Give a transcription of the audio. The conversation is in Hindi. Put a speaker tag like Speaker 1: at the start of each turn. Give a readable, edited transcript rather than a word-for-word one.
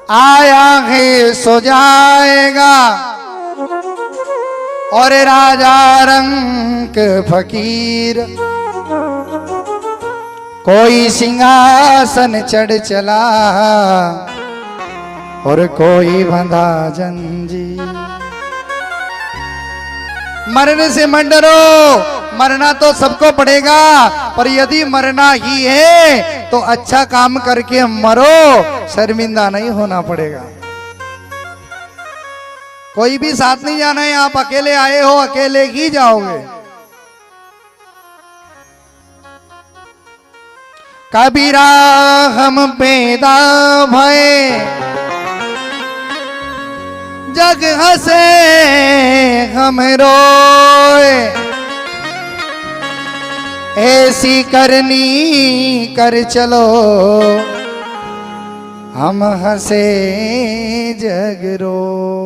Speaker 1: आया है सो जाएगा और राजा रंग फकीर कोई सिंहासन चढ़ चला और कोई बंधा जंजीर। मरने से मत डरो, मरना तो सबको पड़ेगा, पर यदि मरना ही है तो अच्छा काम करके मरो, शर्मिंदा नहीं होना पड़ेगा। कोई भी साथ नहीं जाना है, आप अकेले आए हो, अकेले ही जाओगे। कबीरा हम पैदा भये जग हंसे हम रोए, ऐसी करनी कर चलो हम हंसे जग रोए।